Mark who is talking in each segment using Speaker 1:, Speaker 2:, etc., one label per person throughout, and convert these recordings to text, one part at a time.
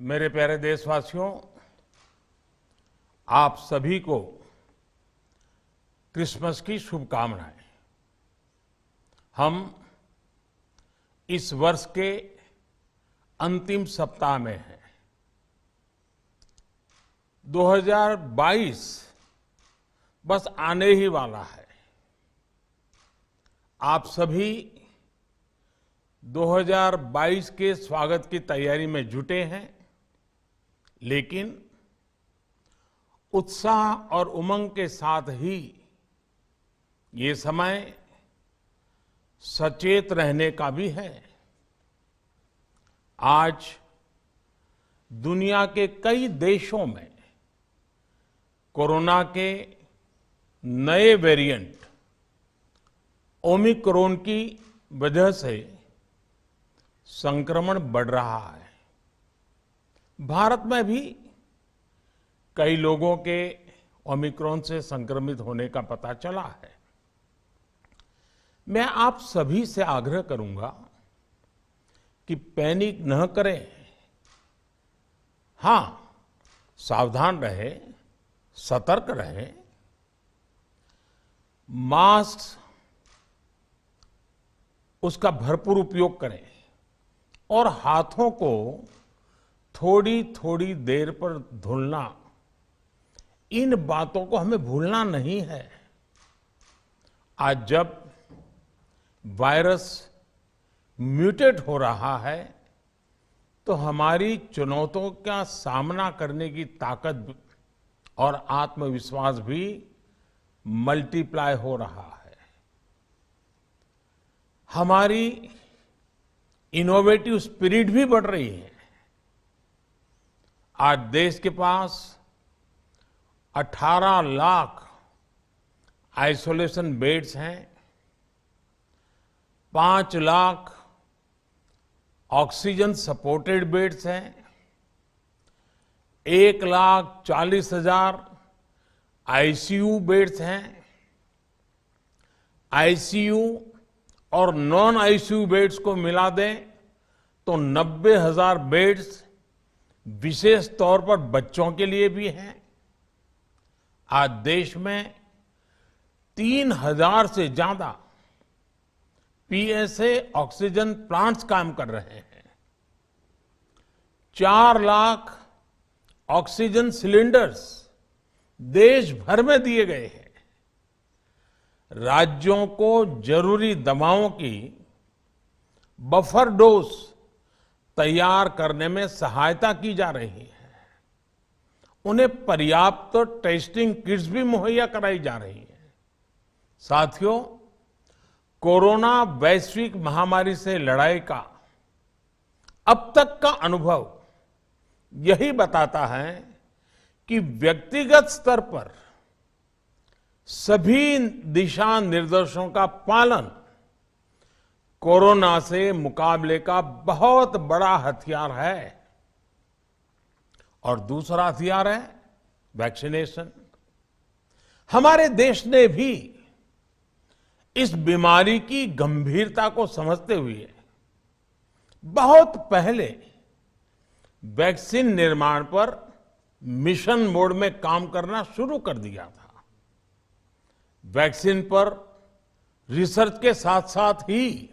Speaker 1: मेरे प्यारे देशवासियों, आप सभी को क्रिसमस की शुभकामनाएं। हम इस वर्ष के अंतिम सप्ताह में हैं। 2022 बस आने ही वाला है। आप सभी 2022 के स्वागत की तैयारी में जुटे हैं, लेकिन उत्साह और उमंग के साथ ही ये समय सचेत रहने का भी है। आज दुनिया के कई देशों में कोरोना के नए वेरिएंट ओमिक्रॉन की वजह से संक्रमण बढ़ रहा है। भारत में भी कई लोगों के ओमिक्रॉन से संक्रमित होने का पता चला है। मैं आप सभी से आग्रह करूंगा कि पैनिक न करें। हां, सावधान रहें, सतर्क रहें, मास्क उसका भरपूर उपयोग करें और हाथों को थोड़ी थोड़ी देर पर धुलना, इन बातों को हमें भूलना नहीं है। आज जब वायरस म्यूटेट हो रहा है तो हमारी चुनौतियों का सामना करने की ताकत और आत्मविश्वास भी मल्टीप्लाई हो रहा है। हमारी इनोवेटिव स्पिरिट भी बढ़ रही है। आज देश के पास 18 लाख आइसोलेशन बेड्स हैं, 5 लाख ऑक्सीजन सपोर्टेड बेड्स हैं, 1,40,000 आईसीयू बेड्स हैं। आईसीयू और नॉन आईसीयू बेड्स को मिला दें तो 90,000 बेड्स विशेष तौर पर बच्चों के लिए भी हैं। आज देश में 3,000 से ज्यादा पीएसए ऑक्सीजन प्लांट्स काम कर रहे हैं। 4 लाख ऑक्सीजन सिलेंडर्स देश भर में दिए गए हैं। राज्यों को जरूरी दवाओं की बफर डोज तैयार करने में सहायता की जा रही है। उन्हें पर्याप्त टेस्टिंग किट्स भी मुहैया कराई जा रही है। साथियों, कोरोना वैश्विक महामारी से लड़ाई का अब तक का अनुभव यही बताता है कि व्यक्तिगत स्तर पर सभी दिशा निर्देशों का पालन कोरोना से मुकाबले का बहुत बड़ा हथियार है। और दूसरा हथियार है वैक्सीनेशन। हमारे देश ने भी इस बीमारी की गंभीरता को समझते हुए बहुत पहले वैक्सीन निर्माण पर मिशन मोड में काम करना शुरू कर दिया था। वैक्सीन पर रिसर्च के साथ साथ ही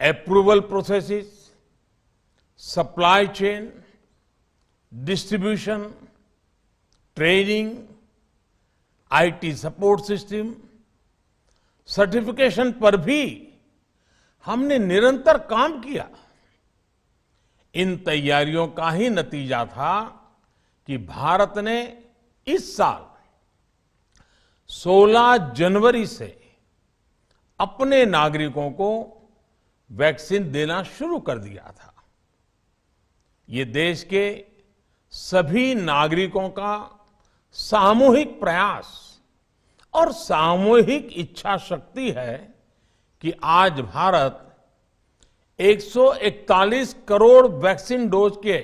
Speaker 1: approval processes, supply chain, distribution, training, IT support system, certification पर भी हमने निरंतर काम किया। इन तैयारियों का ही नतीजा था कि भारत ने इस साल 16 जनवरी से अपने नागरिकों को वैक्सीन देना शुरू कर दिया था। ये देश के सभी नागरिकों का सामूहिक प्रयास और सामूहिक इच्छा शक्ति है कि आज भारत 141 करोड़ वैक्सीन डोज के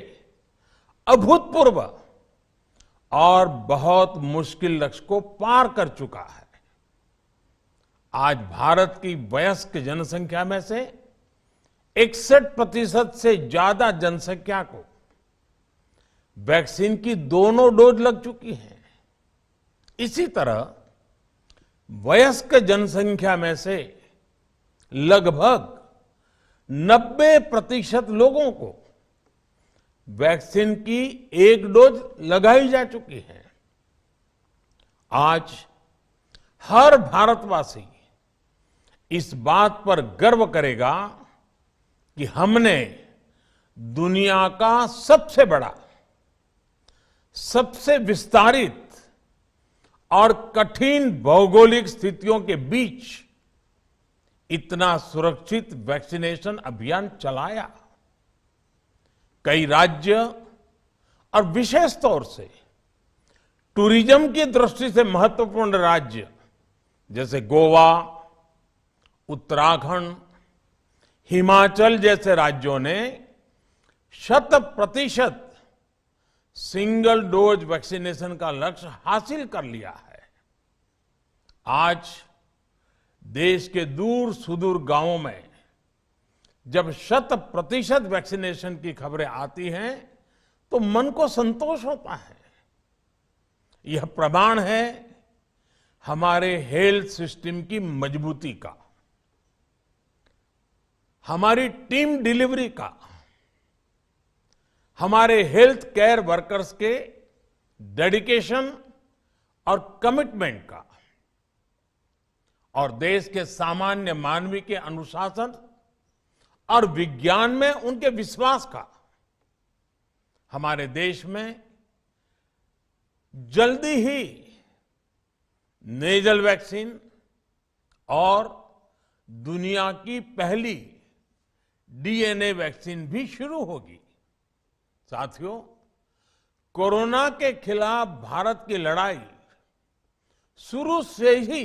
Speaker 1: अभूतपूर्व और बहुत मुश्किल लक्ष्य को पार कर चुका है। आज भारत की वयस्क जनसंख्या में से 61% से ज्यादा जनसंख्या को वैक्सीन की दोनों डोज लग चुकी हैं। इसी तरह वयस्क जनसंख्या में से लगभग 90% लोगों को वैक्सीन की एक डोज लगाई जा चुकी है। आज हर भारतवासी इस बात पर गर्व करेगा कि हमने दुनिया का सबसे बड़ा, सबसे विस्तारित और कठिन भौगोलिक स्थितियों के बीच इतना सुरक्षित वैक्सीनेशन अभियान चलाया। कई राज्य और विशेष तौर से टूरिज्म की दृष्टि से महत्वपूर्ण राज्य जैसे गोवा, उत्तराखंड, हिमाचल जैसे राज्यों ने 100% सिंगल डोज वैक्सीनेशन का लक्ष्य हासिल कर लिया है। आज देश के दूर सुदूर गांवों में जब 100% वैक्सीनेशन की खबरें आती हैं तो मन को संतोष होता है। यह प्रमाण है हमारे हेल्थ सिस्टम की मजबूती का, हमारी टीम डिलीवरी का, हमारे हेल्थ केयर वर्कर्स के डेडिकेशन और कमिटमेंट का, और देश के सामान्य मानवी के अनुशासन और विज्ञान में उनके विश्वास का। हमारे देश में जल्दी ही नेजल वैक्सीन और दुनिया की पहली डीएनए वैक्सीन भी शुरू होगी। साथियों, कोरोना के खिलाफ भारत की लड़ाई शुरू से ही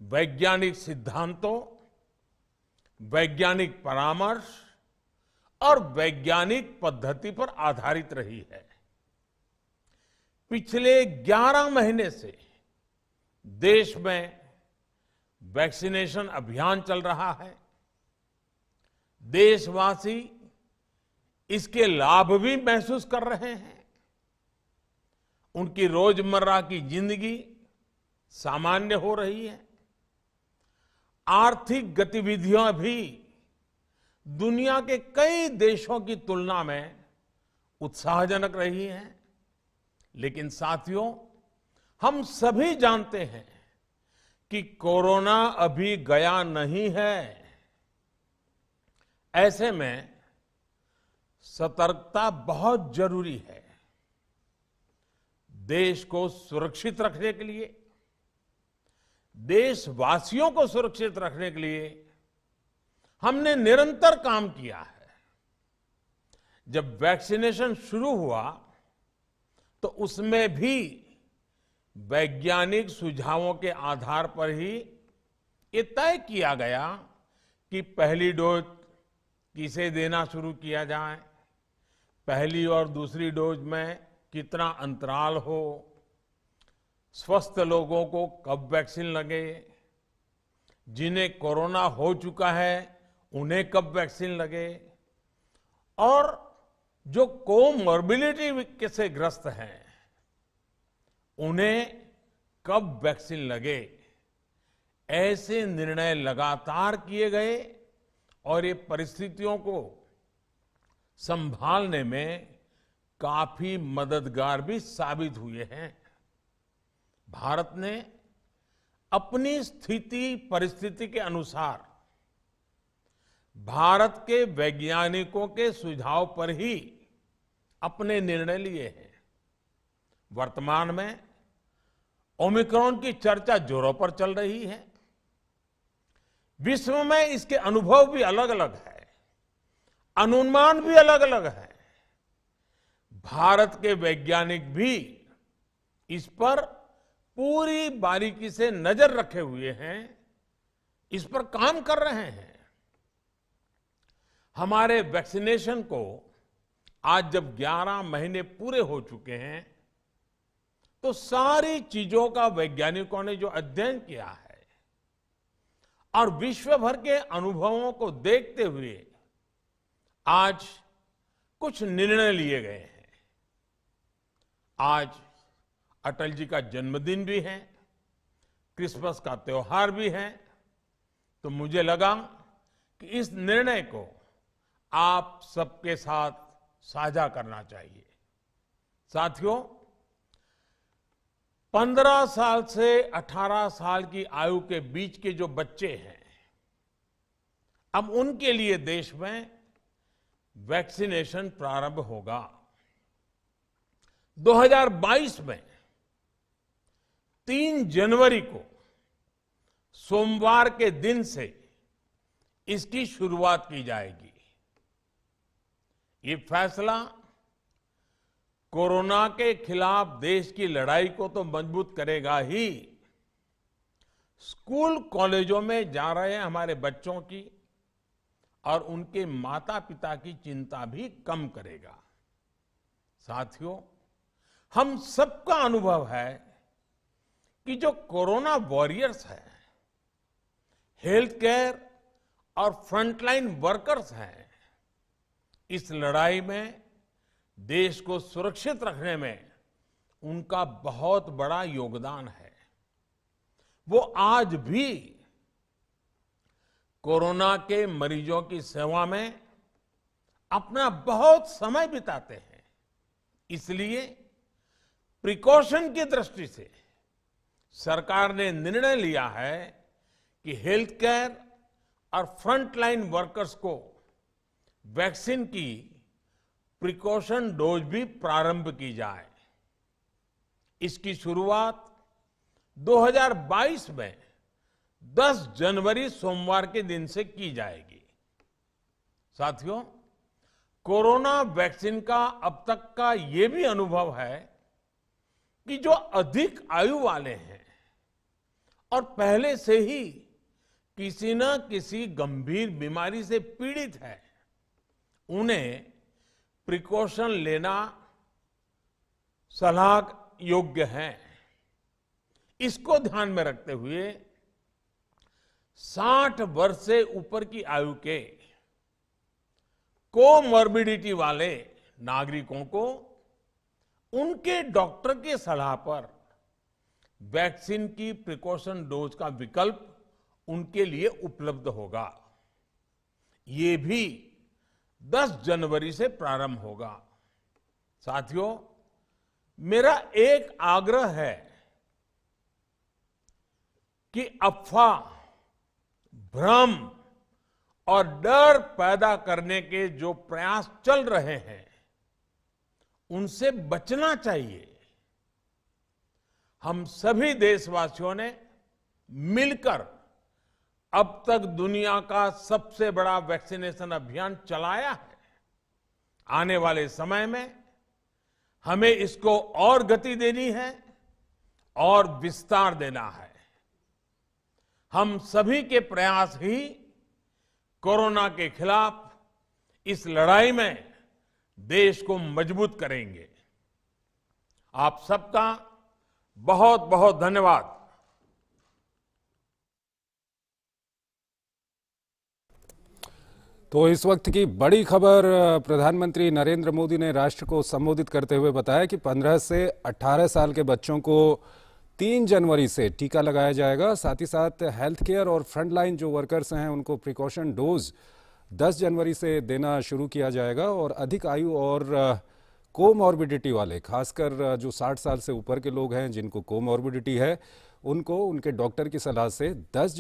Speaker 1: वैज्ञानिक सिद्धांतों, वैज्ञानिक परामर्श और वैज्ञानिक पद्धति पर आधारित रही है। पिछले 11 महीने से देश में वैक्सीनेशन अभियान चल रहा है। देशवासी इसके लाभ भी महसूस कर रहे हैं। उनकी रोजमर्रा की जिंदगी सामान्य हो रही है। आर्थिक गतिविधियां भी दुनिया के कई देशों की तुलना में उत्साहजनक रही हैं। लेकिन साथियों, हम सभी जानते हैं कि कोरोना अभी गया नहीं है। ऐसे में सतर्कता बहुत जरूरी है। देश को सुरक्षित रखने के लिए, देशवासियों को सुरक्षित रखने के लिए हमने निरंतर काम किया है। जब वैक्सीनेशन शुरू हुआ तो उसमें भी वैज्ञानिक सुझावों के आधार पर ही ये तय किया गया कि पहली डोज किसे देना शुरू किया जाए, पहली और दूसरी डोज में कितना अंतराल हो, स्वस्थ लोगों को कब वैक्सीन लगे, जिन्हें कोरोना हो चुका है उन्हें कब वैक्सीन लगे, और जो कोमॉर्बिडिटी से ग्रस्त हैं उन्हें कब वैक्सीन लगे। ऐसे निर्णय लगातार किए गए और ये परिस्थितियों को संभालने में काफी मददगार भी साबित हुए हैं। भारत ने अपनी स्थिति परिस्थिति के अनुसार भारत के वैज्ञानिकों के सुझाव पर ही अपने निर्णय लिए हैं। वर्तमान में ओमिक्रॉन की चर्चा जोरों पर चल रही है। विश्व में इसके अनुभव भी अलग अलग है, अनुमान भी अलग अलग है। भारत के वैज्ञानिक भी इस पर पूरी बारीकी से नजर रखे हुए हैं, इस पर काम कर रहे हैं। हमारे वैक्सीनेशन को आज जब 11 महीने पूरे हो चुके हैं तो सारी चीजों का वैज्ञानिकों ने जो अध्ययन किया है और विश्व भर के अनुभवों को देखते हुए आज कुछ निर्णय लिए गए हैं। आज अटल जी का जन्मदिन भी है, क्रिसमस का त्योहार भी है, तो मुझे लगा कि इस निर्णय को आप सबके साथ साझा करना चाहिए। साथियों, 15 साल से 18 साल की आयु के बीच के जो बच्चे हैं, अब उनके लिए देश में वैक्सीनेशन प्रारंभ होगा। 2022 में 3 जनवरी को सोमवार के दिन से इसकी शुरुआत की जाएगी। ये फैसला कोरोना के खिलाफ देश की लड़ाई को तो मजबूत करेगा ही, स्कूल कॉलेजों में जा रहे हमारे बच्चों की और उनके माता पिता की चिंता भी कम करेगा। साथियों, हम सबका अनुभव है कि जो कोरोना वॉरियर्स हैं, हेल्थ केयर और फ्रंटलाइन वर्कर्स हैं, इस लड़ाई में देश को सुरक्षित रखने में उनका बहुत बड़ा योगदान है। वो आज भी कोरोना के मरीजों की सेवा में अपना बहुत समय बिताते हैं। इसलिए प्रिकॉशन की दृष्टि से सरकार ने निर्णय लिया है कि हेल्थ केयर और फ्रंटलाइन वर्कर्स को वैक्सीन की प्रिकॉशन डोज भी प्रारंभ की जाए। इसकी शुरुआत 2022 में 10 जनवरी सोमवार के दिन से की जाएगी। साथियों, कोरोना वैक्सीन का अब तक का ये भी अनुभव है कि जो अधिक आयु वाले हैं और पहले से ही किसी न किसी गंभीर बीमारी से पीड़ित है, उन्हें प्रिकॉशन लेना सलाह योग्य है। इसको ध्यान में रखते हुए 60 वर्ष से ऊपर की आयु के कोमॉर्बिडिटी वाले नागरिकों को उनके डॉक्टर की सलाह पर वैक्सीन की प्रिकॉशन डोज का विकल्प उनके लिए उपलब्ध होगा। ये भी 10 जनवरी से प्रारंभ होगा। साथियों, मेरा एक आग्रह है कि अफवाह, भ्रम और डर पैदा करने के जो प्रयास चल रहे हैं, उनसे बचना चाहिए। हम सभी देशवासियों ने मिलकर अब तक दुनिया का सबसे बड़ा वैक्सीनेशन अभियान चलाया है। आने वाले समय में हमें इसको और गति देनी है और विस्तार देना है। हम सभी के प्रयास ही कोरोना के खिलाफ इस लड़ाई में देश को मजबूत करेंगे। आप सबका बहुत बहुत धन्यवाद।
Speaker 2: तो इस वक्त की बड़ी खबर, प्रधानमंत्री नरेंद्र मोदी ने राष्ट्र को संबोधित करते हुए बताया कि 15 से 18 साल के बच्चों को 3 जनवरी से टीका लगाया जाएगा। साथ ही साथ हेल्थ केयर और फ्रंटलाइन जो वर्कर्स हैं, उनको प्रिकॉशन डोज 10 जनवरी से देना शुरू किया जाएगा। और अधिक आयु और कोमॉर्बिडिटी वाले, खासकर जो 60 साल से ऊपर के लोग हैं जिनको कोमॉर्बिडिटी है, उनको उनके डॉक्टर की सलाह से 10